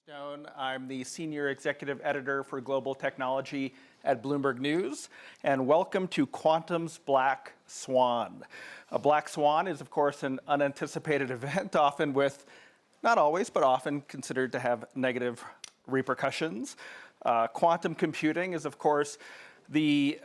Stone. I'm the Senior Executive Editor for Global Technology at Bloomberg News, and welcome to Quantum's Black Swan. A Black Swan is, of course, an unanticipated event, often with, not always, but often considered to have negative repercussions. Quantum computing is, of course, the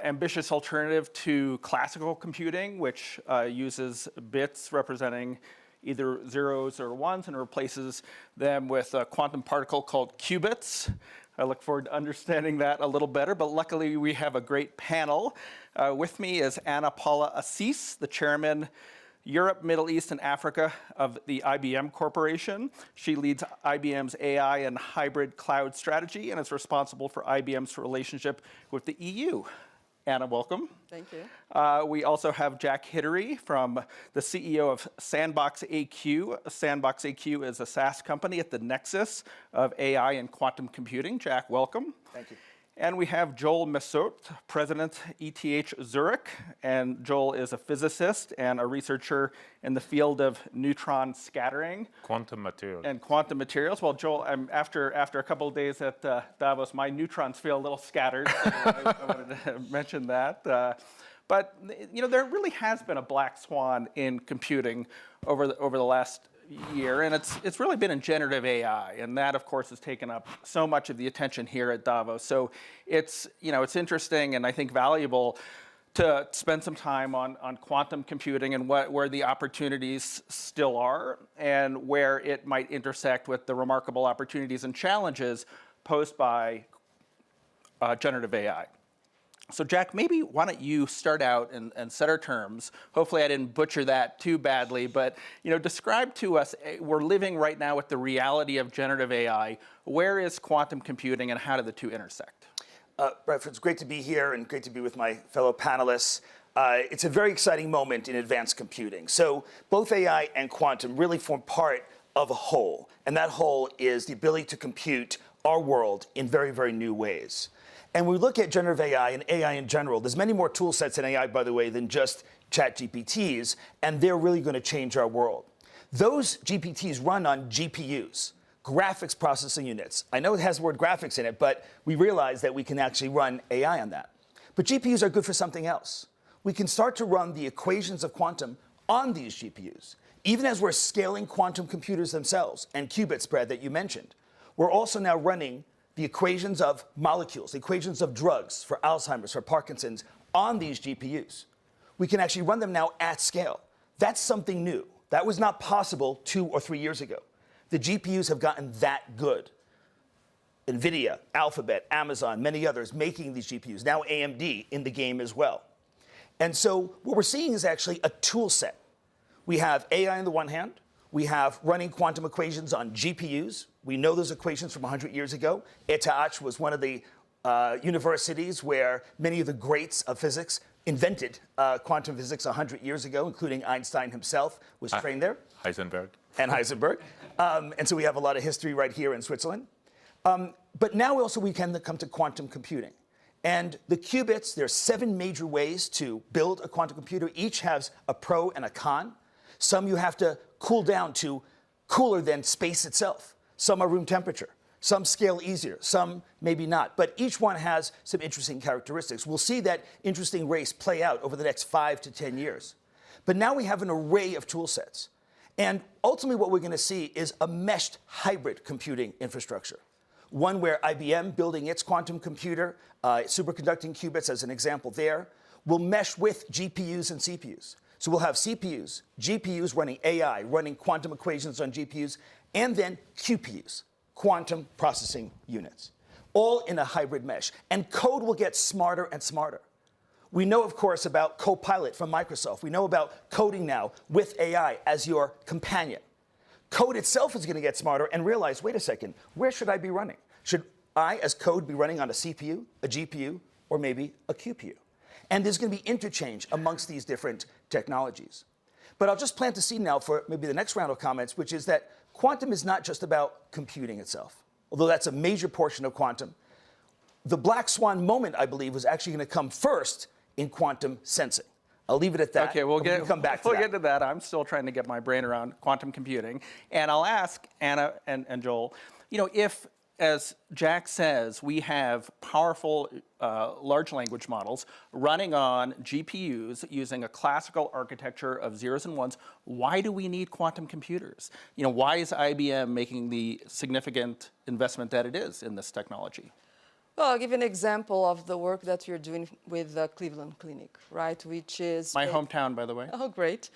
ambitious alternative to classical computing, which uses bits representing either zeros or ones and replaces them with a quantum particle called qubits. I look forward to understanding that a little better, but luckily we have a great panel. With me is Ana Paula Assis, the chairman, Europe, Middle East, and Africa of the IBM Corporation. She leads IBM's AI and hybrid cloud strategy and is responsible for IBM's relationship with the EU. Anna, welcome. Thank you. We also have Jack Hittery, from the CEO of Sandbox AQ. Sandbox AQ is a SaaS company at the nexus of AI and quantum computing. Jack, welcome. Thank you. And we have Joel Messot, President, ETH Zurich. And Joel is a physicist and a researcher in the field of neutron scattering. Quantum materials. And quantum materials. Well, Joel, after a couple of days at Davos, my neutrons feel a little scattered. So I wanted to mention that. But you know, there really has been a black swan in computing over the last year, and it's really been in generative AI, and that, of course, has taken up so much of the attention here at Davos. So it's interesting and I think valuable to spend some time on quantum computing and where the opportunities still are and where it might intersect with the remarkable opportunities and challenges posed by generative AI. So Jack, maybe why don't you start out and set our terms. Hopefully I didn't butcher that too badly, but describe to us, we're living right now with the reality of generative AI. Where is quantum computing and how do the two intersect? Brett, it's great to be here and great to be with my fellow panelists. It's a very exciting moment in advanced computing. So both AI and quantum really form part of a whole, and that whole is the ability to compute our world in very, very new ways. And when we look at generative AI and AI in general, there's many more tool sets in AI, by the way, than just ChatGPTs, and they're really going to change our world. Those GPTs run on GPUs, graphics processing units. I know it has the word graphics in it, but we realize that we can actually run AI on that. But GPUs are good for something else. We can start to run the equations of quantum on these GPUs. Even as we're scaling quantum computers themselves and qubit spread that you mentioned, we're also now running the equations of molecules, the equations of drugs for Alzheimer's, for Parkinson's, on these GPUs. We can actually run them now at scale. That's something new. That was not possible 2 or 3 years ago. The GPUs have gotten that good. NVIDIA, Alphabet, Amazon, many others making these GPUs. Now AMD in the game as well. And so what we're seeing is actually a tool set. We have AI on the one hand. We have running quantum equations on GPUs. We know those equations from 100 years ago. ETH was one of the universities where many of the greats of physics invented quantum physics 100 years ago, including Einstein himself was trained there. Heisenberg. And Heisenberg. And so we have a lot of history right here in Switzerland. But now also we can come to quantum computing. And the qubits, there are 7 major ways to build a quantum computer. Each has a pro and a con. Some you have to cool down to cooler than space itself. Some are room temperature. Some scale easier. Some maybe not. But each one has some interesting characteristics. We'll see that interesting race play out over the next 5 to 10 years. But now we have an array of tool sets. And ultimately what we're going to see is a meshed hybrid computing infrastructure. One where IBM, building its quantum computer, superconducting qubits as an example there, will mesh with GPUs and CPUs. So we'll have CPUs, GPUs running AI, running quantum equations on GPUs, and then QPUs, quantum processing units, all in a hybrid mesh. And code will get smarter and smarter. We know, of course, about Copilot from Microsoft. We know about coding now with AI as your companion. Code itself is going to get smarter and realize, wait a second, where should I be running? Should I, as code, be running on a CPU, a GPU, or maybe a QPU? And there's going to be interchange amongst these different technologies. But I'll just plant the seed now for maybe the next round of comments, which is that quantum is not just about computing itself, although that's a major portion of quantum. The black swan moment, I believe, was actually going to come first in quantum sensing. I'll leave it at that. Okay, we'll We can come back to that. get to that. I'm still trying to get my brain around quantum computing. And I'll ask Anna and Joel, if, as Jack says, we have powerful large language models running on GPUs using a classical architecture of zeros and ones, why do we need quantum computers? Why is IBM making the significant investment that it is in this technology? Well, I'll give you an example of the work that you're doing with the Cleveland Clinic, right? Which is my hometown, by the way. Oh, great.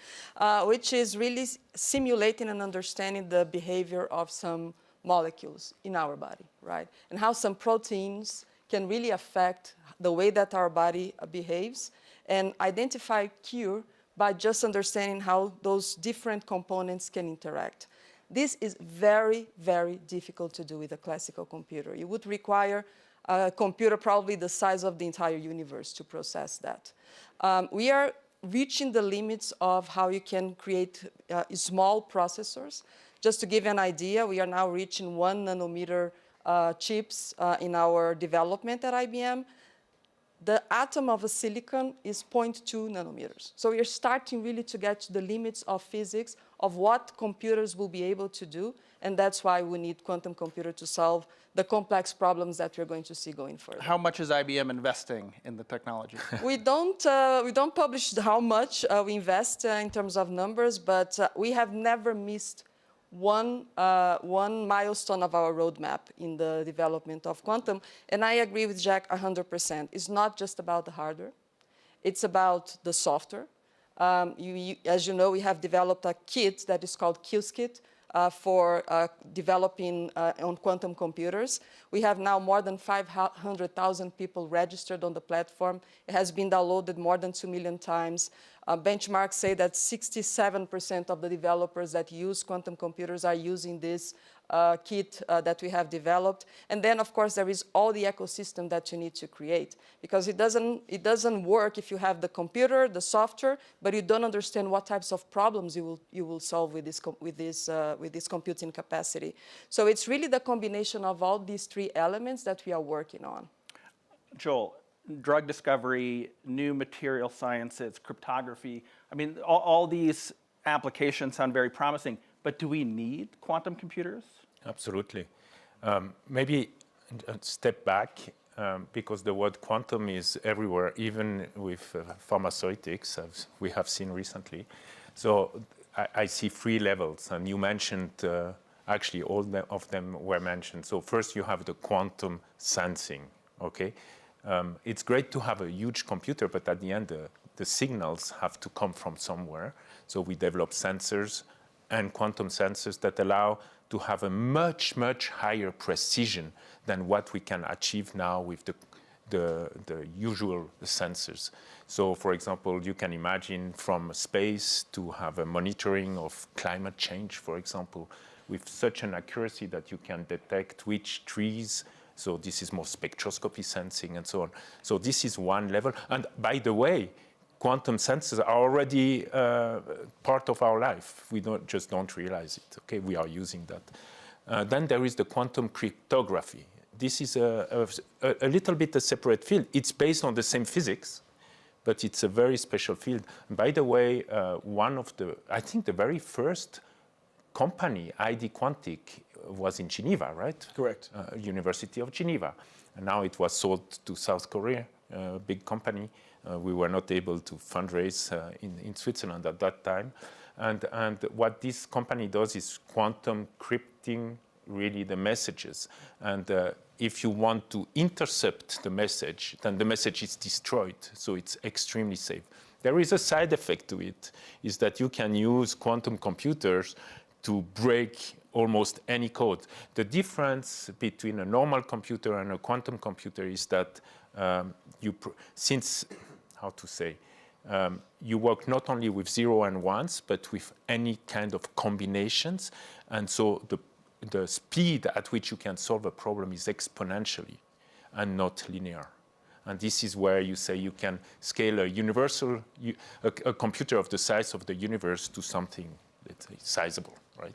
Which is really simulating and understanding the behavior of some molecules in our body, right? And how some proteins can really affect the way that our body behaves, and identify cure by just understanding how those different components can interact. This is very, very difficult to do with a classical computer. You would require a computer probably the size of the entire universe to process that. We are reaching the limits of how you can create small processors. Just to give you an idea, we are now reaching 1 nanometer chips in our development at IBM. The atom of a silicon is 0.2 nanometers. So we are starting really to get to the limits of physics of what computers will be able to do, and that's why we need quantum computer to solve the complex problems that we're going to see going further. How much is IBM investing in the technology? We don't publish how much we invest in terms of numbers, but we have never missed one milestone of our roadmap in the development of quantum. And I agree with Jack 100%. It's not just about the hardware. It's about the software. As you know, we have developed a kit that is called QSKit for developing on quantum computers. We have now more than 500,000 people registered on the platform. It has been downloaded more than 2 million times. Benchmarks say that 67% of the developers that use quantum computers are using this kit that we have developed. And then, of course, there is all the ecosystem that you need to create, because it doesn't work if you have the computer, the software, but you don't understand what types of problems you will solve with this computing capacity. So it's really the combination of all these 3 elements that we are working on. Joel, drug discovery, new material sciences, cryptography. I mean, all these applications sound very promising, but do we need quantum computers? Absolutely. Maybe a step back, because the word quantum is everywhere, even with pharmaceutics, as we have seen recently. So I see 3 levels, and you mentioned, actually all of them were mentioned. So first you have the quantum sensing, okay? It's great to have a huge computer, but at the end, the signals have to come from somewhere. So we develop sensors and quantum sensors that allow to have a much, much higher precision than what we can achieve now with the usual sensors. So, for example, you can imagine from space to have a monitoring of climate change, for example, with such an accuracy that you can detect which trees. So this is more spectroscopy sensing and so on. So this is one level. And by the way, quantum sensors are already part of our life. We don't realize it. Okay, we are using that. Then there is the quantum cryptography. This is a little bit a separate field. It's based on the same physics, but it's a very special field. And by the way, I think the very first company, ID Quantic, was in Geneva, right? Correct. University of Geneva. And now it was sold to South Korea, a big company. We were not able to fundraise in Switzerland at that time. And what this company does is quantum crypting really the messages. And if you want to intercept the message, then the message is destroyed. So it's extremely safe. There is a side effect to it, is that you can use quantum computers to break almost any code. The difference between a normal computer and a quantum computer is that you work not only with 0 and 1s, but with any kind of combinations. And so the speed at which you can solve a problem is exponentially and not linear. And this is where you say you can scale a computer of the size of the universe to something, let's say, sizable, right?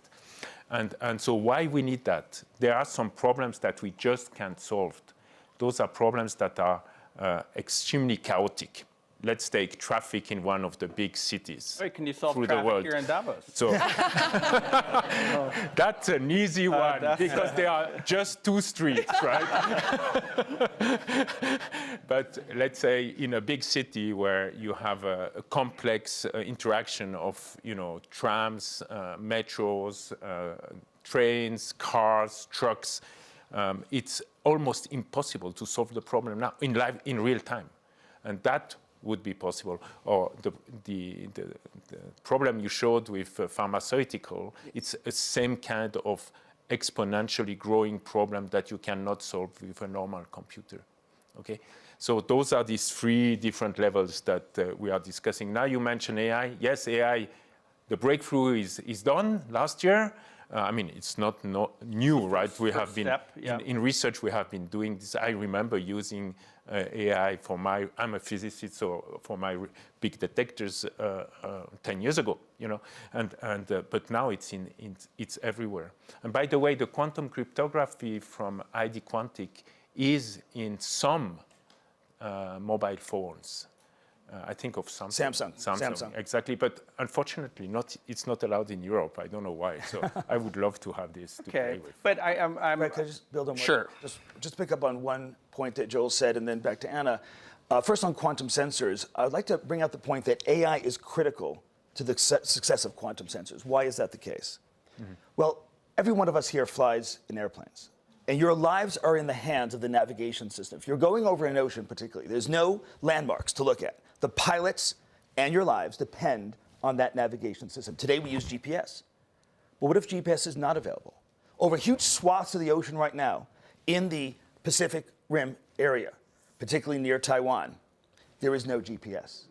And so why we need that? There are some problems that we just can't solve. Those are problems that are extremely chaotic. let's take traffic in one of the big cities. Wait, can you solve through the traffic world. here in Davos? So that's an easy one because there are just 2 streets, right? But let's say in a big city where you have a complex interaction of, trams, metros, trains, cars, trucks, it's almost impossible to solve the problem now in real time, and that would be possible. Or the problem you showed with pharmaceutical, it's the same kind of exponentially growing problem that you cannot solve with a normal computer. Okay, so those are these 3 different levels that we are discussing. Now you mentioned AI. Yes, AI, the breakthrough is done last year. It's not new, right? We have been, in research, we have been doing this. I remember using AI for I'm a physicist, so for my big detectors 10 years ago, but now it's everywhere. And by the way, the quantum cryptography from ID Quantic is in some mobile phones. I think of Samsung. Exactly, but unfortunately, it's not allowed in Europe. I don't know why. So I would love to have this to play with. But I'm Right, can I just build on what? Sure. Just pick up on one point that Joel said, and then back to Anna. First on quantum sensors, I'd like to bring out the point that AI is critical to the success of quantum sensors. Why is that the case? Mm-hmm. Well, every one of us here flies in airplanes. And your lives are in the hands of the navigation system. If you're going over an ocean particularly, there's no landmarks to look at. The pilots and your lives depend on that navigation system. Today we use GPS. But what if GPS is not available? Over huge swaths of the ocean right now, in the Pacific Rim area, particularly near Taiwan, there is no GPS.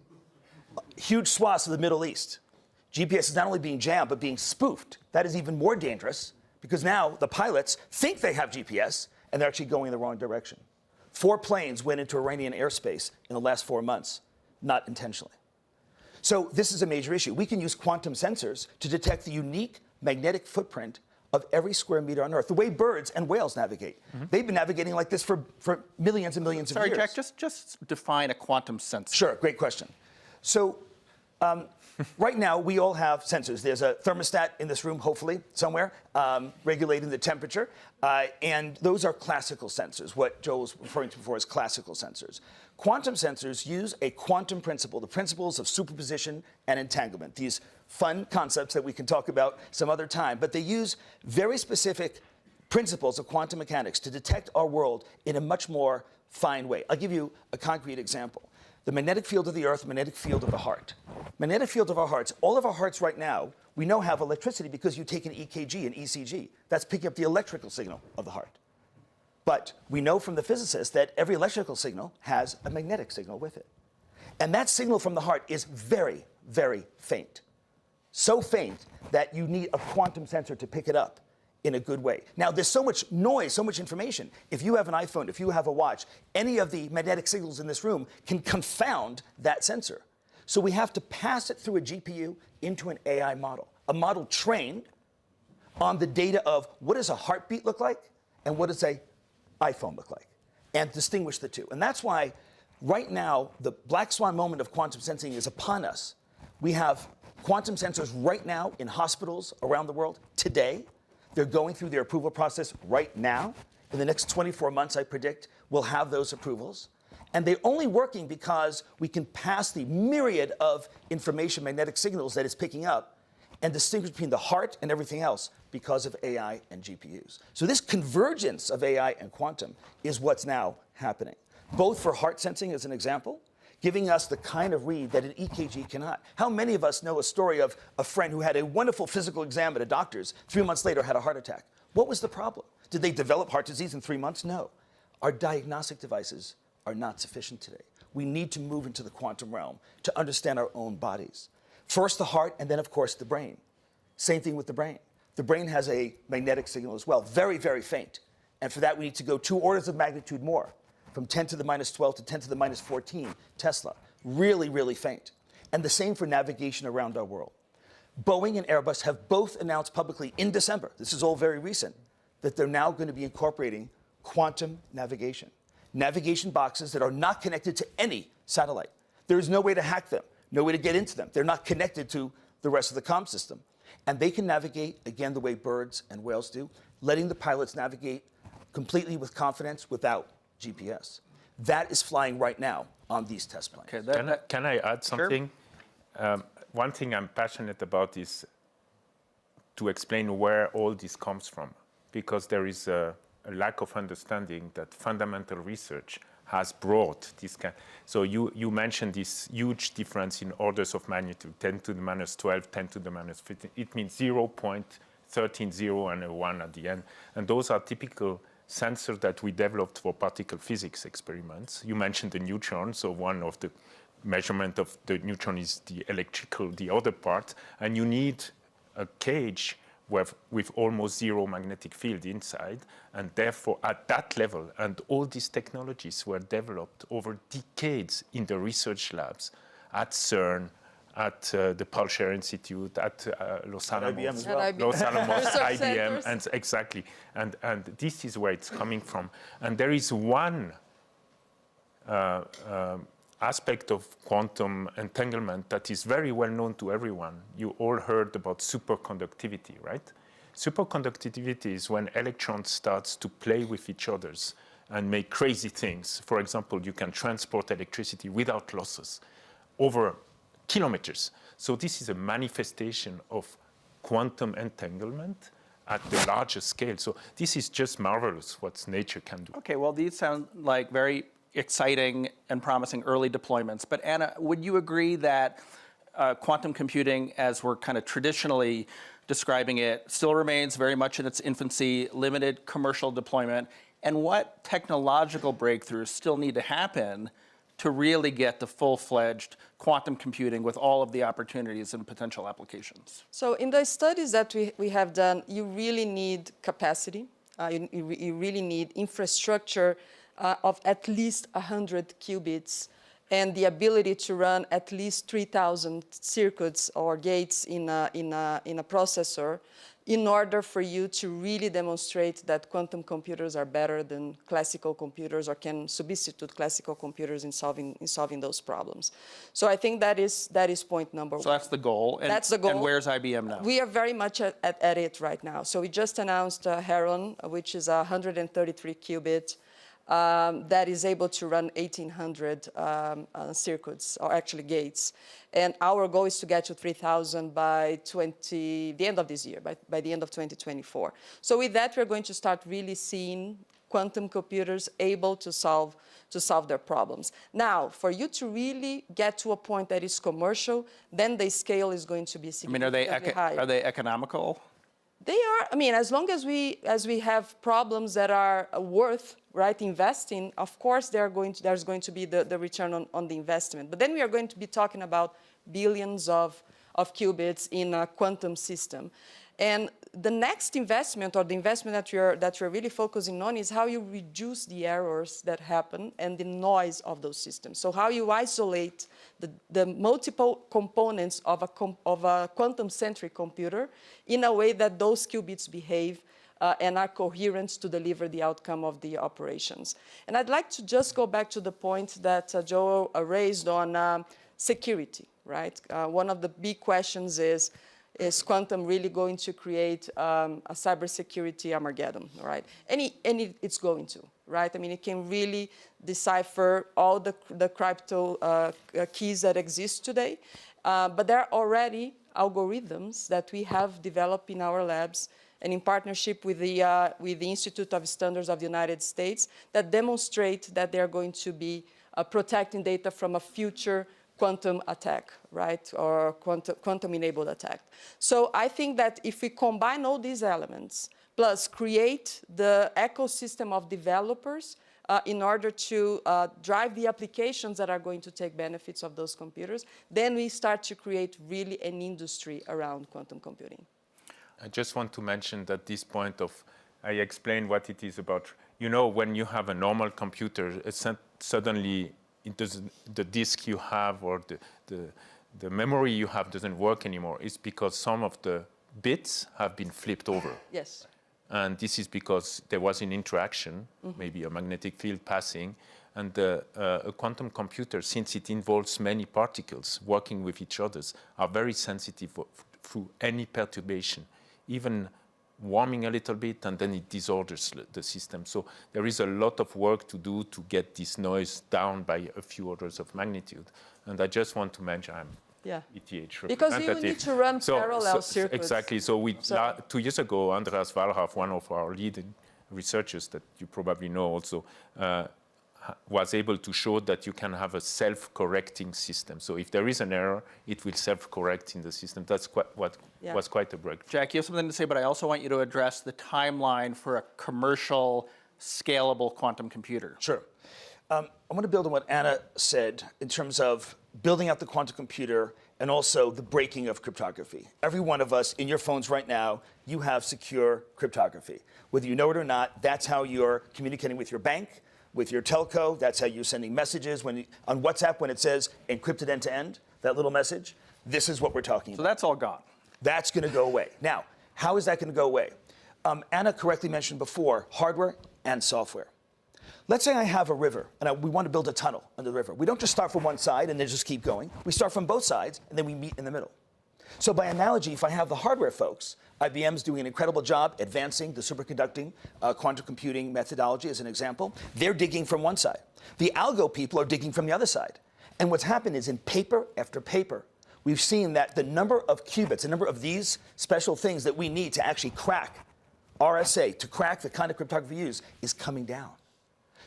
Huge swaths of the Middle East, GPS is not only being jammed, but being spoofed. That is even more dangerous because now the pilots think they have GPS and they're actually going in the wrong direction. 4 planes went into Iranian airspace in the last 4 months, not intentionally. So this is a major issue. We can use quantum sensors to detect the unique magnetic footprint of every square meter on Earth, the way birds and whales navigate. Mm-hmm. They've been navigating like this for millions and millions of years. Sorry, Jack, just define a quantum sensor. Sure, great question. So right now, we all have sensors. There's a thermostat in this room, hopefully, somewhere, regulating the temperature. And those are classical sensors, what Joel was referring to before as classical sensors. Quantum sensors use a quantum principle, the principles of superposition and entanglement, these fun concepts that we can talk about some other time. But they use very specific principles of quantum mechanics to detect our world in a much more fine way. I'll give you a concrete example. The magnetic field of the Earth, magnetic field of the heart. Magnetic field of our hearts, all of our hearts right now, we know have electricity because you take an EKG, an ECG. That's picking up the electrical signal of the heart. But we know from the physicists that every electrical signal has a magnetic signal with it. And that signal from the heart is very, very faint. So faint that you need a quantum sensor to pick it up in a good way. Now, there's so much noise, so much information. If you have an iPhone, if you have a watch, any of the magnetic signals in this room can confound that sensor. So we have to pass it through a GPU into an AI model, a model trained on the data of what does a heartbeat look like and what does an iPhone look like, and distinguish the two. And that's why right now the black swan moment of quantum sensing is upon us. We have quantum sensors right now in hospitals around the world today. They're going through their approval process right now. In the next 24 months, I predict, we'll have those approvals. And they're only working because we can pass the myriad of information, magnetic signals that it's picking up and distinguish between the heart and everything else because of AI and GPUs. So this convergence of AI and quantum is what's now happening, both for heart sensing as an example, giving us the kind of read that an EKG cannot. How many of us know a story of a friend who had a wonderful physical exam at a doctor's, 3 months later had a heart attack? What was the problem? Did they develop heart disease in 3 months? No. Our diagnostic devices are not sufficient today. We need to move into the quantum realm to understand our own bodies. First the heart, and then, of course, the brain. Same thing with the brain. The brain has a magnetic signal as well, very, very faint. And for that, we need to go 2 orders of magnitude more, from 10 to the minus 12 to 10 to the minus 14 Tesla. Really, really faint. And the same for navigation around our world. Boeing and Airbus have both announced publicly in December, this is all very recent, that they're now going to be incorporating quantum navigation. Navigation boxes that are not connected to any satellite. There's no way to hack them, no way to get into them. They're not connected to the rest of the comm system. And they can navigate, again, the way birds and whales do, letting the pilots navigate completely with confidence without GPS. That is flying right now on these test planes. Okay, Can I add something? One thing I'm passionate about is to explain where all this comes from, because there is a lack of understanding that fundamental research has brought this kind. So you mentioned this huge difference in orders of magnitude, 10 to the minus 12, 10 to the minus 15. It means 0.13, 0 and a 1 at the end. And those are typical sensors that we developed for particle physics experiments. You mentioned the neutron, so one of the measurement of the neutron is the electrical, the other part, and you need a cage with almost zero magnetic field inside, and therefore at that level, and all these technologies were developed over decades in the research labs at CERN, at the Paul Scherrer Institute, at Los Alamos, IBM as well. Los Alamos, Research IBM, centers. and exactly, and this is where it's coming from. And there is one aspect of quantum entanglement that is very well known to everyone. You all heard about superconductivity, right? Superconductivity is when electrons start to play with each other and make crazy things. For example, you can transport electricity without losses over kilometers. So this is a manifestation of quantum entanglement at the largest scale. So this is just marvelous what nature can do. Okay, well, these sound like very exciting and promising early deployments. But Anna, would you agree that quantum computing, as we're kind of traditionally describing it, still remains very much in its infancy, limited commercial deployment? And what technological breakthroughs still need to happen to really get the full-fledged quantum computing with all of the opportunities and potential applications? So in the studies that we have done, you really need capacity. You really need infrastructure of at least 100 qubits and the ability to run at least 3,000 circuits or gates in a processor in order for you to really demonstrate that quantum computers are better than classical computers or can substitute classical computers in solving those problems. So I think that is point number one. So that's the goal. And, that's the goal. And where's IBM now? We are very much at it right now. So we just announced Heron, which is a 133 qubit that is able to run 1,800 circuits, or actually gates. And our goal is to get to 3,000 by the end of this year, by the end of 2024. So with that, we're going to start really seeing quantum computers able to solve their problems. Now, for you to really get to a point that is commercial, then the scale is going to be significantly higher. Are they economical? They are. I mean, as long as we have problems that are worth investing, of course there's going to be the return on the investment. But then we are going to be talking about billions of qubits in a quantum system. And the next investment, or the investment that you're really focusing on, is how you reduce the errors that happen and the noise of those systems. So how you isolate the multiple components of a quantum-centric computer in a way that those qubits behave and are coherent to deliver the outcome of the operations. And I'd like to just go back to the point that Joe raised on security, right? One of the big questions is quantum really going to create a cybersecurity Armageddon, right? And it's going to, right? I mean, it can really decipher all the crypto keys that exist today. But there are already algorithms that we have developed in our labs and in partnership with the Institute of Standards of the United States that demonstrate that they're going to be protecting data from a future quantum attack, right, or quantum-enabled attack. So I think that if we combine all these elements, plus create the ecosystem of developers in order to drive the applications that are going to take benefits of those computers, then we start to create really an industry around quantum computing. I just want to mention that this point I explained what it is about. You know, when you have a normal computer, suddenly the disk you have or the memory you have doesn't work anymore. It's because some of the bits have been flipped over. Yes. And this is because there was an interaction, maybe a magnetic field passing, and a quantum computer, since it involves many particles working with each other, are very sensitive to any perturbation, even warming a little bit, and then it disorders the system. So there is a lot of work to do to get this noise down by a few orders of magnitude. And I just want to mention I'm ETH representative. Because you need to run parallel circuits. Exactly. So 2 years ago, Andreas Wallraff, one of our leading researchers that you probably know also, was able to show that you can have a self-correcting system. So if there is an error, it will self-correct in the system. That's was quite a breakthrough. Jack, you have something to say, but I also want you to address the timeline for a commercial, scalable quantum computer. Sure. I want to build on what Anna said in terms of building out the quantum computer and also the breaking of cryptography. Every one of us in your phones right now, you have secure cryptography. Whether you know it or not, that's how you're communicating with your bank, with your telco. That's how you're sending messages on WhatsApp when it says encrypted end to end, that little message. This is what we're talking about. So that's all gone. That's going to go away. Now, how is that going to go away? Anna correctly mentioned before hardware and software. Let's say I have a river and we want to build a tunnel under the river. We don't just start from one side and then just keep going. We start from both sides and then we meet in the middle. So by analogy, if I have the hardware folks, IBM's doing an incredible job advancing the superconducting quantum computing methodology as an example. They're digging from one side. The algo people are digging from the other side. And what's happened is in paper after paper, we've seen that the number of qubits, the number of these special things that we need to actually crack RSA, to crack the kind of cryptography used, is coming down.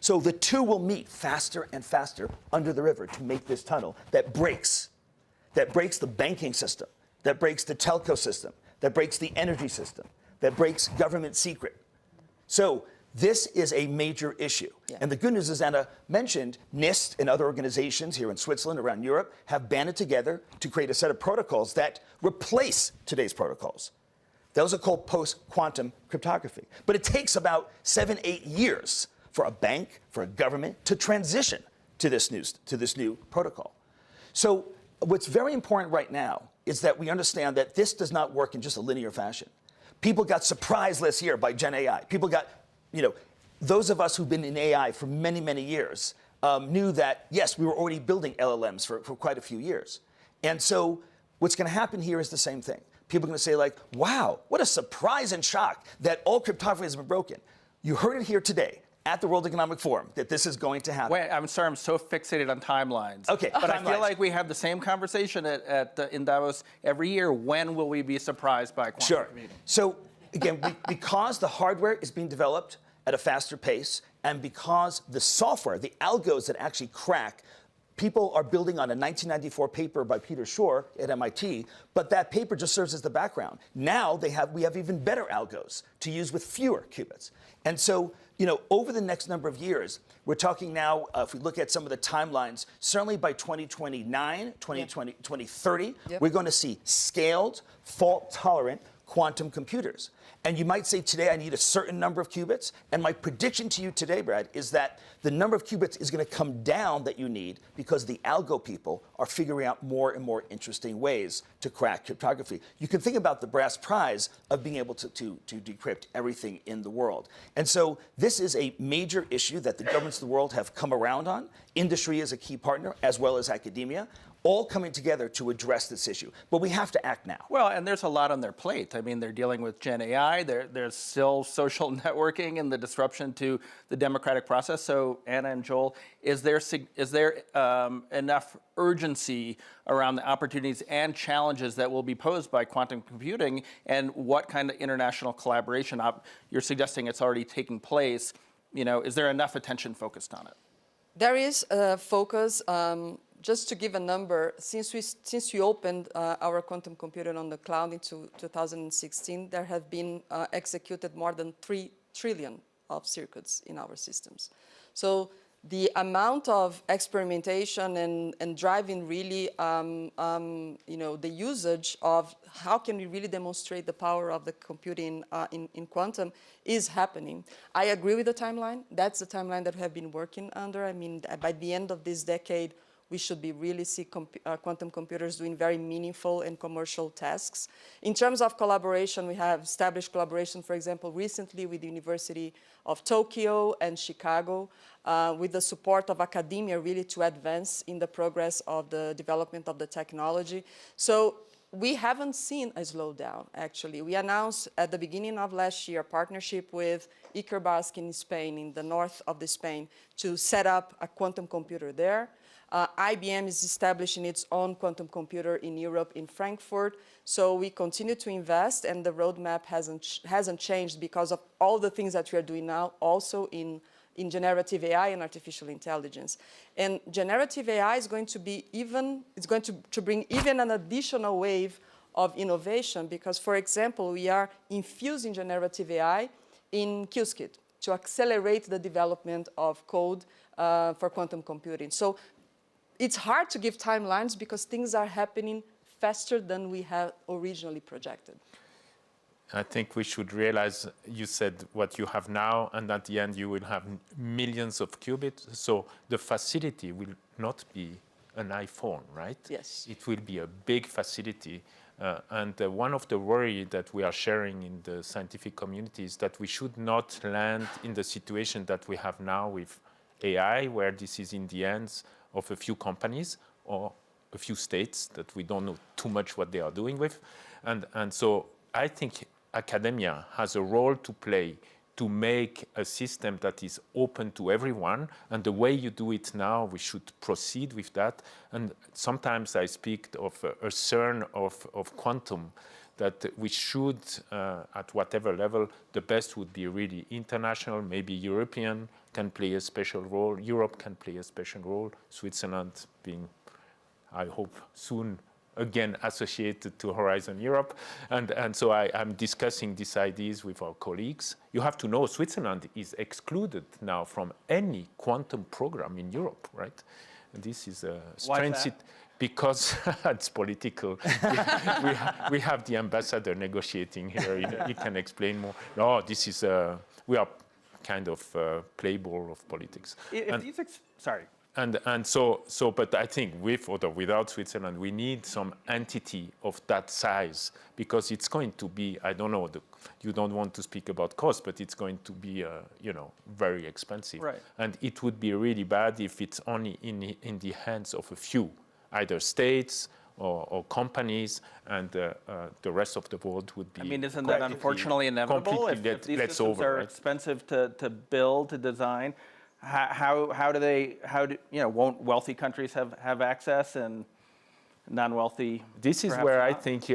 So the two will meet faster and faster under the river to make this tunnel that breaks the banking system, that breaks the telco system, that breaks the energy system, that breaks government secret. So this is a major issue. Yeah. And the good news is, Anna mentioned, NIST and other organizations here in Switzerland, around Europe, have banded together to create a set of protocols that replace today's protocols. Those are called post-quantum cryptography. But it takes about 7-8 years for a bank, for a government, to transition to this new protocol. So what's very important right now is that we understand that this does not work in just a linear fashion. People got surprised last year by Gen AI. People got, those of us who've been in AI for many, many years knew that, yes, we were already building LLMs for quite a few years. And so what's going to happen here is the same thing. People are going to say, like, wow, what a surprise and shock that all cryptography has been broken. You heard it here today at the World Economic Forum that this is going to happen. Wait, I'm sorry, I'm so fixated on timelines. Okay, but I timelines. feel like we have the same conversation in Davos every year. When will we be surprised by quantum computing? So again, because the hardware is being developed at a faster pace, and because the software, the algos that actually crack, people are building on a 1994 paper by Peter Shor at MIT, but that paper just serves as the background. Now we have even better algos to use with fewer qubits. And so, over the next number of years, we're talking now, if we look at some of the timelines, certainly by 2029, 2030, we're going to see scaled, fault-tolerant quantum computers. And you might say, today I need a certain number of qubits. And my prediction to you today, Brad, is that the number of qubits is going to come down that you need because the algo people are figuring out more and more interesting ways to crack cryptography. You can think about the brass prize of being able to decrypt everything in the world. And so this is a major issue that the governments of the world have come around on. Industry is a key partner, as well as academia, all coming together to address this issue. But we have to act now. Well, and there's a lot on their plate. I mean, they're dealing with Gen AI. There's still social networking and the disruption to the democratic process. So, Anna and Joel, is there enough urgency around the opportunities and challenges that will be posed by quantum computing, and what kind of international collaboration? You're suggesting it's already taking place. Is there enough attention focused on it? There is a focus. Just to give a number, since we opened our quantum computer on the cloud in 2016, there have been executed more than 3 trillion of circuits in our systems. So the amount of experimentation and driving really, the usage of how can we really demonstrate the power of the computing in quantum is happening. I agree with the timeline. That's the timeline that we have been working under. I mean, by the end of this decade, we should be really see quantum computers doing very meaningful and commercial tasks. In terms of collaboration, we have established collaboration, for example, recently with the University of Tokyo and Chicago, with the support of academia really to advance in the progress of the development of the technology. So we haven't seen a slowdown, actually. We announced at the beginning of last year a partnership with Ikerbasque in Spain, in the north of Spain, to set up a quantum computer there. IBM is establishing its own quantum computer in Europe, in Frankfurt. So we continue to invest, and the roadmap hasn't changed because of all the things that we are doing now, also in generative AI and artificial intelligence. And generative AI is going to be it's going to bring even an additional wave of innovation because, for example, we are infusing generative AI in Qiskit to accelerate the development of code for quantum computing. So it's hard to give timelines because things are happening faster than we had originally projected. I think we should realize, you said what you have now, and at the end you will have millions of qubits. So the facility will not be an iPhone, right? Yes. It will be a big facility. And one of the worries that we are sharing in the scientific community is that we should not land in the situation that we have now with AI, where this is in the hands of a few companies or a few states that we don't know too much what they are doing with. And so I think academia has a role to play to make a system that is open to everyone. And the way you do it now, we should proceed with that. And sometimes I speak of a CERN of quantum, that we should, at whatever level, the best would be really international, maybe European can play a special role, Europe can play a special role, Switzerland being, I hope, soon again associated to Horizon Europe. And so I'm discussing these ideas with our colleagues. You have to know Switzerland is excluded now from any quantum program in Europe, right? And this is a strange because it's political. we have the ambassador negotiating here. He can explain more. No, this is, we are kind of play ball of politics. Sorry. And so, but I think with or without Switzerland, we need some entity of that size because it's going to be, I don't know, you don't want to speak about cost, but it's going to be, very expensive. Right. And it would be really bad if it's only in the hands of a few, either states or companies, and the rest of the world would be. I mean, isn't that unfortunately inevitable? If these systems are expensive to build, to design, won't wealthy countries have access and non-wealthy? This is where I think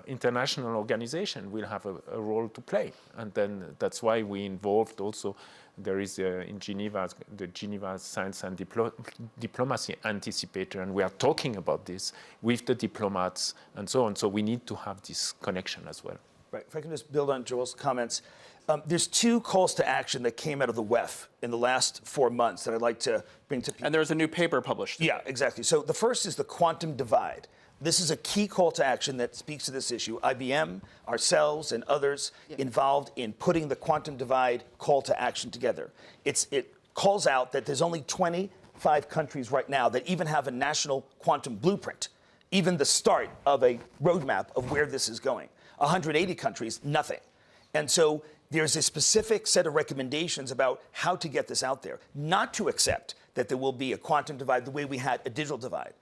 international organization will have a role to play, and then that's why we involved also. There is in Geneva the Geneva Science and Diplomacy Anticipator, and we are talking about this with the diplomats and so on. So we need to have this connection as well. Right. If I can just build on Joel's comments. There's two calls to action that came out of the WEF in the last 4 months that I'd like to bring to people. And there's a new paper published. Yeah, exactly. So the first is the quantum divide. This is a key call to action that speaks to this issue. IBM, ourselves, and others involved in putting the quantum divide call to action together. It calls out that there's only 25 countries right now that even have a national quantum blueprint, even the start of a roadmap of where this is going. 180 countries, nothing. And so there's a specific set of recommendations about how to get this out there, not to accept that there will be a quantum divide the way we had a digital divide.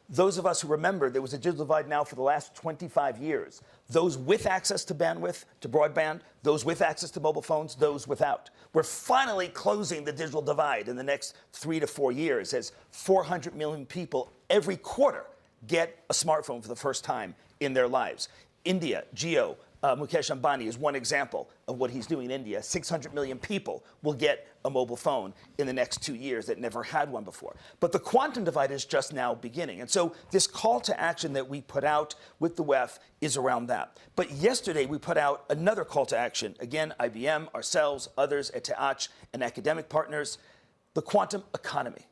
Those of us who remember there was a digital divide now for the last 25 years. Those with access to bandwidth, to broadband, those with access to mobile phones, those without. We're finally closing the digital divide in the next 3 to 4 years as 400 million people every quarter get a smartphone for the first time in their lives. India, Jio, Mukesh Ambani is one example of what he's doing in India. 600 million people will get a mobile phone in the next 2 years that never had one before. But the quantum divide is just now beginning. And so this call to action that we put out with the WEF is around that. But yesterday we put out another call to action. Again, IBM, ourselves, others, ETH, and academic partners, the quantum economy.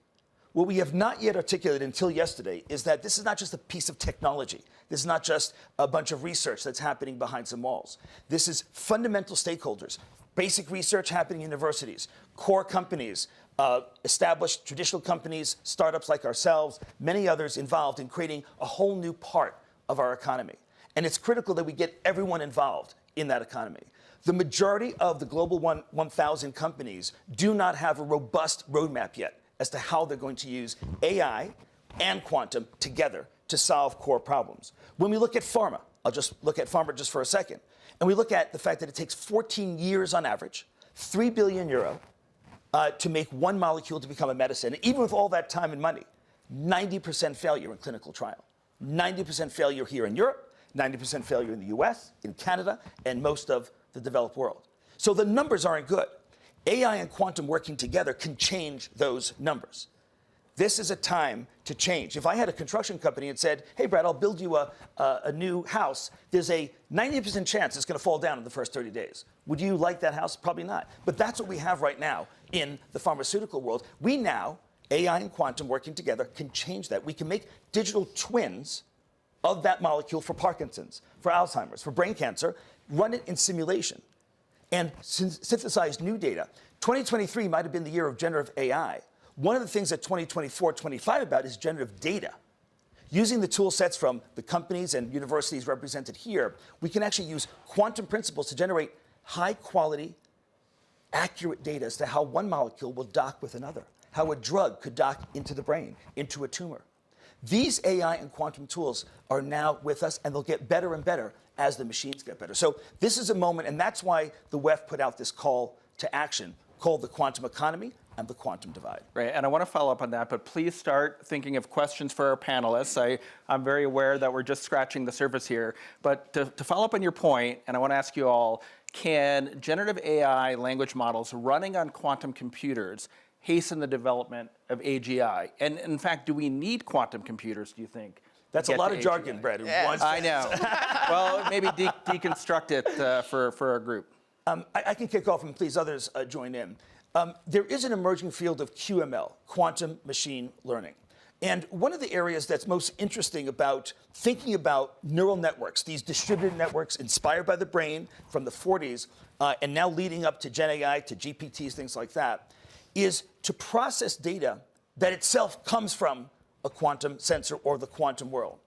What we have not yet articulated until yesterday is that this is not just a piece of technology. This is not just a bunch of research that's happening behind some walls. This is fundamental stakeholders, Basic research happening in universities, core companies, established traditional companies, startups like ourselves, many others involved in creating a whole new part of our economy. And it's critical that we get everyone involved in that economy. The majority of the global 1,000 companies do not have a robust roadmap yet as to how they're going to use AI and quantum together to solve core problems. When we look at pharma, I'll just look at pharma just for a second, and we look at the fact that it takes 14 years on average, 3 billion euro, to make one molecule to become a medicine. And even with all that time and money, 90% failure in clinical trial. 90% failure here in Europe, 90% failure in the US, in Canada, and most of the developed world. So the numbers aren't good. AI and quantum working together can change those numbers. This is a time to change. If I had a construction company and said, hey, Brad, I'll build you a new house, there's a 90% chance it's going to fall down in the first 30 days. Would you like that house? Probably not. But that's what we have right now in the pharmaceutical world. We now, AI and quantum working together, can change that. We can make digital twins of that molecule for Parkinson's, for Alzheimer's, for brain cancer, run it in simulation, and synthesize new data. 2023 might have been the year of generative AI. One of the things that 2024, 25 about is generative data. Using the tool sets from the companies and universities represented here, we can actually use quantum principles to generate high quality, accurate data as to how one molecule will dock with another, how a drug could dock into the brain, into a tumor. These AI and quantum tools are now with us, and they'll get better and better as the machines get better. So this is a moment, and that's why the WEF put out this call to action called the Quantum Economy and the Quantum Divide. Right, and I want to follow up on that, but please start thinking of questions for our panelists. I'm very aware that we're just scratching the surface here, but to follow up on your point, and I want to ask you all, can generative AI language models running on quantum computers hasten the development of AGI? And in fact, do we need quantum computers, do you think? That's a lot of jargon, Brad. Yes. I know. Well, maybe deconstruct it for our group. I can kick off, and please others join in. There is an emerging field of QML, quantum machine learning. And one of the areas that's most interesting about thinking about neural networks, these distributed networks inspired by the brain from the 40s, and now leading up to Gen AI, to GPTs, things like that, is to process data that itself comes from a quantum sensor or the quantum world.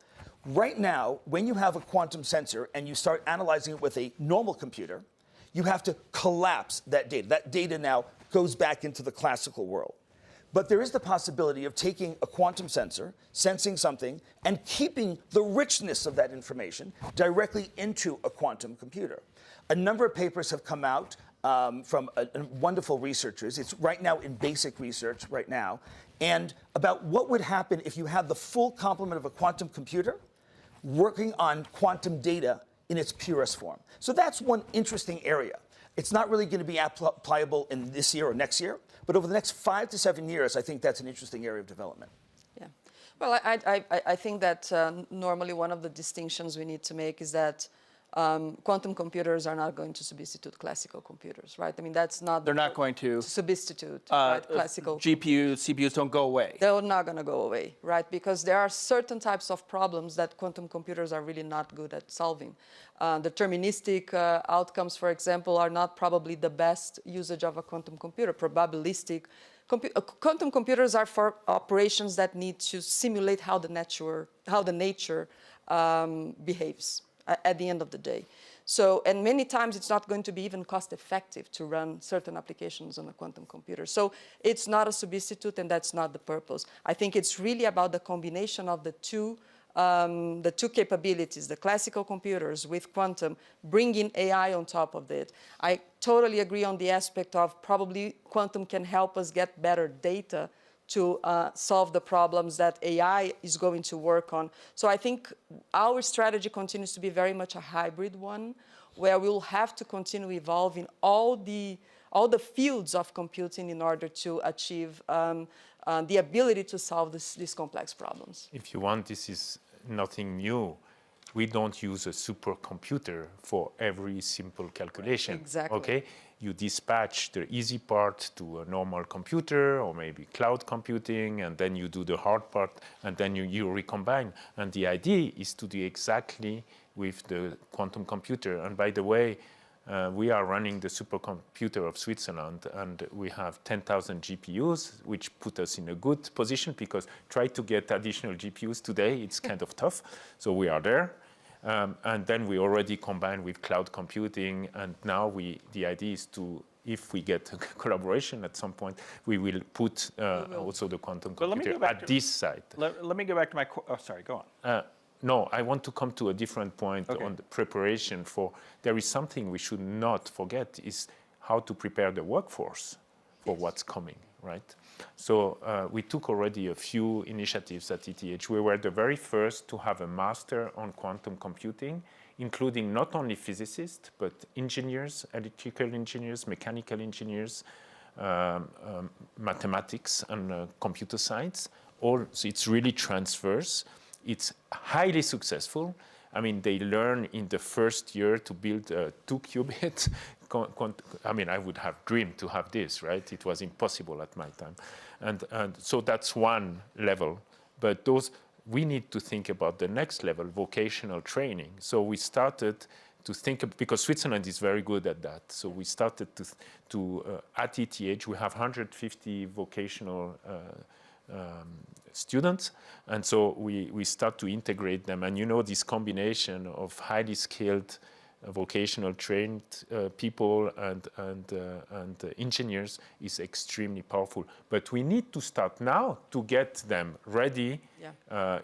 Right now, when you have a quantum sensor and you start analyzing it with a normal computer, you have to collapse that data. That data now goes back into the classical world. But there is the possibility of taking a quantum sensor, sensing something, and keeping the richness of that information directly into a quantum computer. A number of papers have come out from wonderful researchers. It's right now in basic research right now, and about what would happen if you had the full complement of a quantum computer working on quantum data in its purest form. So that's one interesting area. It's not really going to be applicable in this year or next year, but over the next 5 to 7 years, I think that's an interesting area of development. Yeah. Well, I think that normally one of the distinctions we need to make is that quantum computers are not going to substitute classical computers, right? I mean, that's not... They're not going to substitute right, classical... GPUs, CPUs don't go away. They're not going to go away, right? Because there are certain types of problems that quantum computers are really not good at solving. Deterministic outcomes, for example, are not probably the best usage of a quantum computer. Probabilistic. Quantum computers are for operations that need to simulate how the nature behaves at the end of the day. So, and many times it's not going to be even cost effective to run certain applications on a quantum computer. So it's not a substitute, and that's not the purpose. I think it's really about the combination of the two capabilities, the classical computers with quantum, bringing AI on top of it. I totally agree on the aspect of probably quantum can help us get better data to solve the problems that AI is going to work on. So I think our strategy continues to be very much a hybrid one, where we will have to continue evolving all the fields of computing in order to achieve the ability to solve these complex problems. If you want, this is nothing new. We don't use a supercomputer for every simple calculation. Exactly. Okay? You dispatch the easy part to a normal computer or maybe cloud computing, and then you do the hard part, and then you recombine. And the idea is to do exactly with the quantum computer. And by the way, We are running the supercomputer of Switzerland, and we have 10,000 GPUs, which put us in a good position, because try to get additional GPUs today, it's kind of tough. So we are there. And then we already combine with cloud computing, and now the idea is to, if we get a collaboration at some point, we will put also the quantum computer at this site. Let me go back to my, oh, sorry, go on. No, I want to come to a different point on the preparation for, there is something we should not forget, is how to prepare the workforce for what's coming, right? So we took already a few initiatives at ETH. We were the very first to have a master on quantum computing, including not only physicists, but engineers, electrical engineers, mechanical engineers, mathematics and computer science. So it's really transverse. It's highly successful. I mean, they learn in the first year to build a 2-qubit. I mean, I would have dreamed to have this, right? It was impossible at my time. And so that's one level. But we need to think about the next level, vocational training. So we started to think, because Switzerland is very good at that. So we started at ETH, we have 150 vocational students, and so we start to integrate them. And you know, this combination of highly skilled vocational trained people and engineers is extremely powerful. But we need to start now to get them ready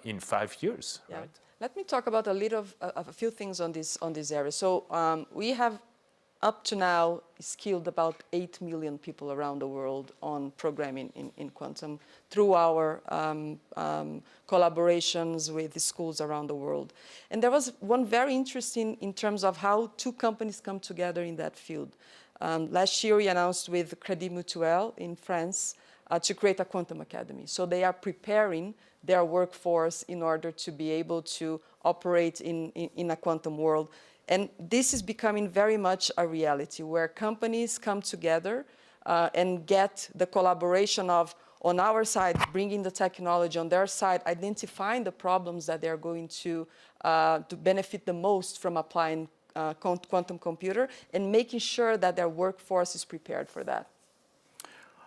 in 5 years, right? Let me talk about a few things on this area. So we have up to now skilled about 8 million people around the world on programming in quantum through our collaborations with the schools around the world. And there was one very interesting in terms of how two companies come together in that field. Last year we announced with Crédit Mutuel in France to create a quantum academy. So they are preparing their workforce in order to be able to operate in a quantum world. And this is becoming very much a reality where companies come together and get the collaboration of, on our side, bringing the technology, on their side, identifying the problems that they're going to benefit the most from applying quantum computer and making sure that their workforce is prepared for that.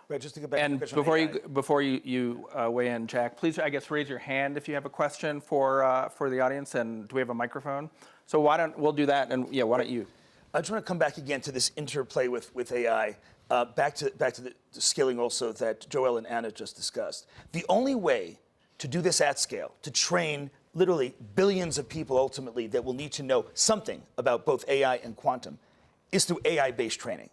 Right, just to get back and to the question before you weigh in, Jack, please, I guess, raise your hand if you have a question for the audience. And do we have a microphone? So we'll do that. And yeah, why don't you? I just want to come back again to this interplay with AI. Back to the scaling also that Joel and Anna just discussed. The only way to do this at scale, to train literally billions of people ultimately that will need to know something about both AI and quantum, is through AI-based training.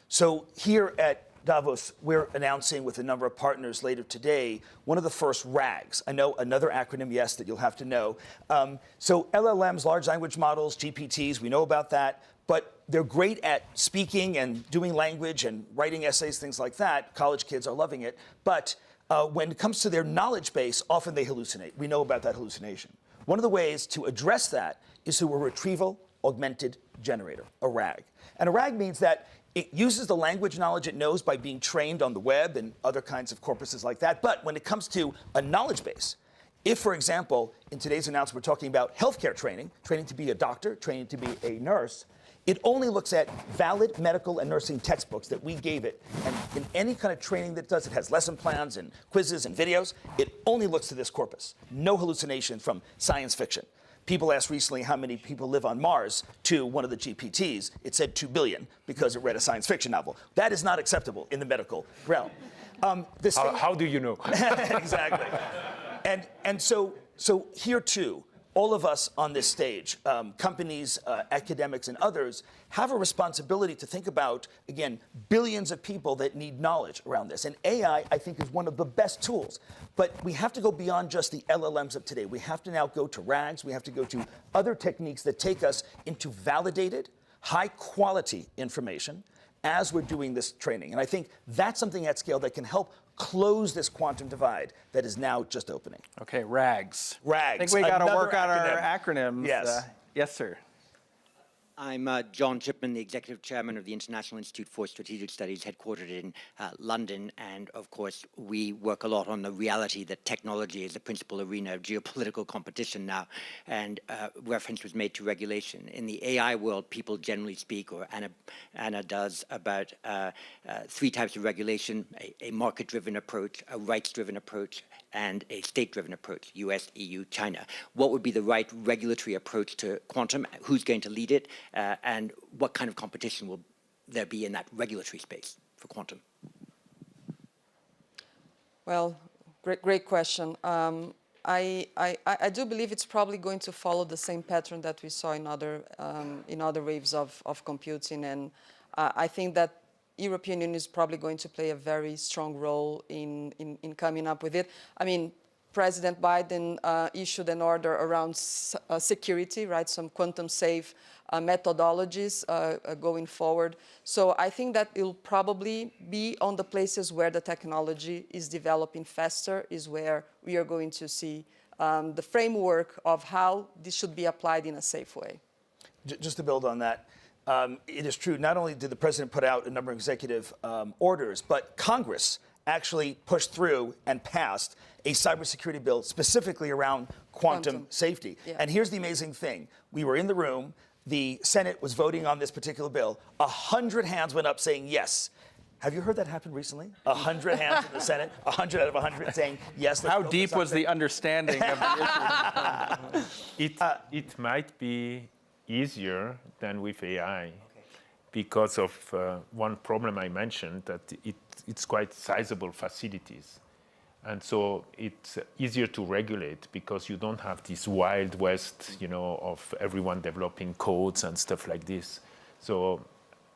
So here at Davos, we're announcing with a number of partners later today, one of the first RAGs. I know another acronym, yes, that you'll have to know. So LLMs, large language models, GPTs, we know about that, but they're great at speaking and doing language and writing essays, things like that. College kids are loving it. But when it comes to their knowledge base, often they hallucinate. We know about that hallucination. One of the ways to address that is through a retrieval augmented generator, a RAG. And a RAG means that it uses the language knowledge it knows by being trained on the web and other kinds of corpuses like that. But when it comes to a knowledge base, if, for example, in today's announcement, we're talking about healthcare training, training to be a doctor, training to be a nurse, it only looks at valid medical and nursing textbooks that we gave it. And in any kind of training that it does, it has lesson plans and quizzes and videos. It only looks to this corpus. No hallucination from science fiction. People asked recently how many people live on Mars to one of the GPTs. It said 2 billion because it read a science fiction novel. That is not acceptable in the medical realm. How do you know? Exactly. And so here too, all of us on this stage, companies, academics, and others, have a responsibility to think about, again, billions of people that need knowledge around this. And AI, I think, is one of the best tools. But we have to go beyond just the LLMs of today. We have to now go to RAGs. We have to go to other techniques that take us into validated, high-quality information as we're doing this training. And I think that's something at scale that can help close this quantum divide that is now just opening. Okay, RAGs. RAGs. I think we got to Another work on our acronym. acronyms. Yes. Yes, sir. I'm John Chipman, the Executive Chairman of the International Institute for Strategic Studies, headquartered in London. And of course, we work a lot on the reality that technology is the principal arena of geopolitical competition now. And reference was made to regulation. In the AI world, people generally speak, or Anna does, about three types of regulation: a market-driven approach, a rights-driven approach, and a state-driven approach, US, EU, China. What would be the right regulatory approach to quantum? Who's going to lead it? And what kind of competition will there be in that regulatory space for quantum? Well, great question. I do believe it's probably going to follow the same pattern that we saw in other waves of computing, and I think that European Union is probably going to play a very strong role in coming up with it. I mean, President Biden issued an order around security, right? Some quantum safe methodologies going forward. So I think that it'll probably be on the places where the technology is developing faster is where we are going to see the framework of how this should be applied in a safe way. Just to build on that, it is true, not only did the president put out a number of executive orders, but Congress actually pushed through and passed a cybersecurity bill specifically around quantum safety. Yeah. And here's the amazing thing. We were in the room. The Senate was voting on this particular bill. 100 hands went up saying yes. Have you heard that happen recently? 100 hands in the Senate, 100 out of 100 saying yes. How deep was the understanding of the issue? It might be easier than with AI because of one problem I mentioned, that it's quite sizable facilities. And so it's easier to regulate because you don't have this wild west, of everyone developing codes and stuff like this. So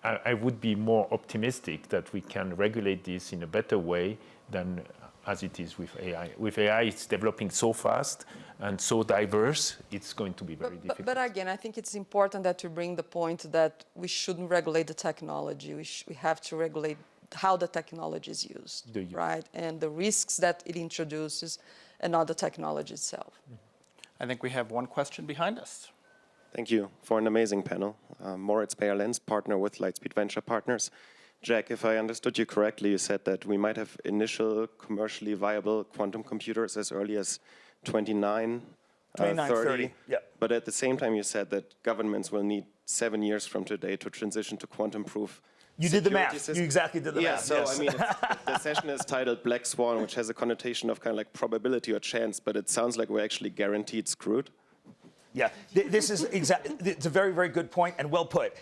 I would be more optimistic that we can regulate this in a better way than as it is with AI. With AI, it's developing so fast and so diverse, it's going to be very difficult. But again, I think it's important that you bring the point that we shouldn't regulate the technology. We have to regulate how the technology is used, right? And the risks that it introduces and not the technology itself. I think we have one question behind us. Thank you for an amazing panel. Moritz Bayer-Lenz, partner with Lightspeed Venture Partners. Jack, if I understood you correctly, you said that we might have initial commercially viable quantum computers as early as 29, 30. Yeah. But at the same time, you said that governments will need 7 years from today to transition to quantum-proof. You did the math. You exactly did the math. So, yes. I mean, the session is titled Black Swan, which has a connotation of kind of like probability or chance, but it sounds like we're actually guaranteed screwed. Yeah, this is exactly, it's a very, very good point and well put.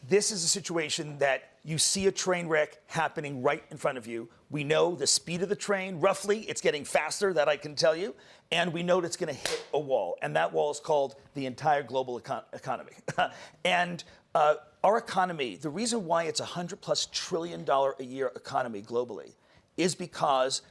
This is a situation that you see a train wreck happening right in front of you. We know the speed of the train, roughly, it's getting faster, that I can tell you, and we know that it's going to hit a wall, and that wall is called the entire global economy. And our economy, the reason why it's $100+ trillion a year economy globally is because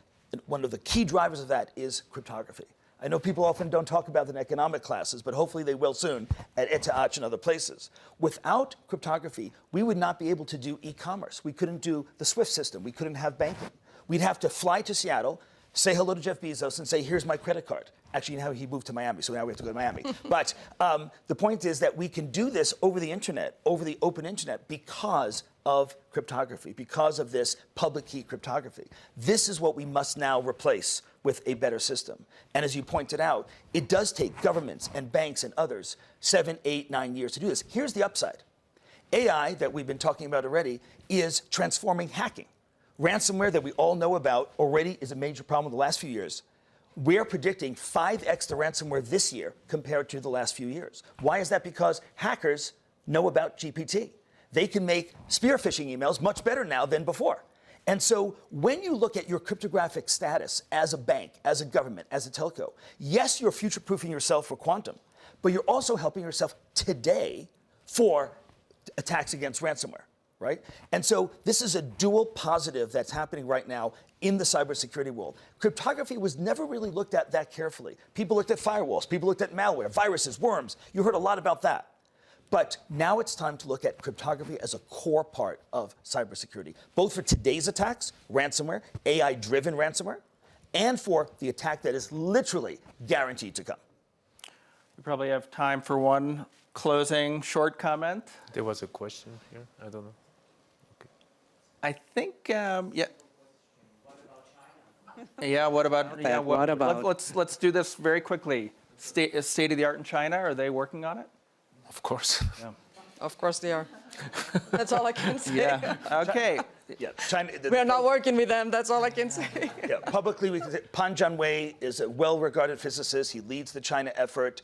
one of the key drivers of that is cryptography. I know people often don't talk about it in economic classes, but hopefully they will soon at ETH and other places. Without cryptography, we would not be able to do e-commerce. We couldn't do the SWIFT system. We couldn't have banking. We'd have to fly to Seattle, say hello to Jeff Bezos, and say, here's my credit card. Actually, now he moved to Miami, so now we have to go to Miami. But the point is that we can do this over the internet, over the open internet, because of cryptography, because of this public key cryptography. This is what we must now replace with a better system. And as you pointed out, it does take governments and banks and others 7, 8, 9 years to do this. Here's the upside. AI, that we've been talking about already, is transforming hacking. Ransomware that we all know about already is a major problem in the last few years. We're predicting 5x the ransomware this year compared to the last few years. Why is that? Because hackers know about GPT. They can make spear phishing emails much better now than before. And so when you look at your cryptographic status as a bank, as a government, as a telco, yes, you're future-proofing yourself for quantum, but you're also helping yourself today for attacks against ransomware, right? And so this is a dual positive that's happening right now in the cybersecurity world. Cryptography was never really looked at that carefully. People looked at firewalls, people looked at malware, viruses, worms. You heard a lot about that. But now it's time to look at cryptography as a core part of cybersecurity, both for today's attacks, ransomware, AI-driven ransomware, and for the attack that is literally guaranteed to come. We probably have time for one closing short comment? There was a question here. I don't know. I think, yeah. Yeah, what about, yeah, What about- let's do this very quickly. State of the art in China, are they working on it? Of course. Of course they are. That's all I can say. Yeah, okay. Yeah, China. We are not working with them. That's all I can say. Yeah, publicly, Pan Jianwei is a well-regarded physicist. He leads the China effort,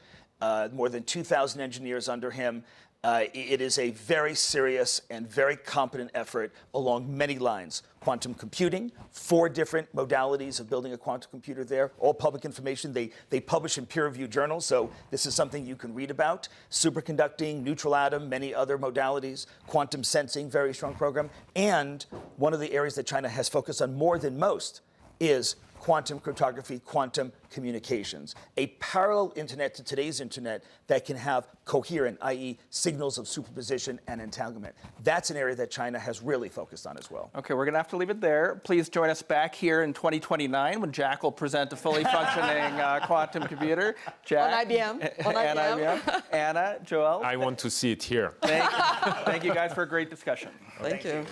more than 2,000 engineers under him. It is a very serious and very competent effort along many lines. Quantum computing, 4 different modalities of building a quantum computer there, all public information. They publish in peer-reviewed journals, so this is something you can read about. Superconducting, neutral atom, many other modalities. Quantum sensing, very strong program. And one of the areas that China has focused on more than most is quantum cryptography, quantum communications, a parallel internet to today's internet that can have coherent, i.e. signals of superposition and entanglement. That's an area that China has really focused on as well. Okay, we're going to have to leave it there. Please join us back here in 2029 when Jack will present a fully functioning quantum computer. Jack, On IBM. On and IBM. IBM. Anna, Joel, I want to see it here. thank you guys for a great discussion. Thank you.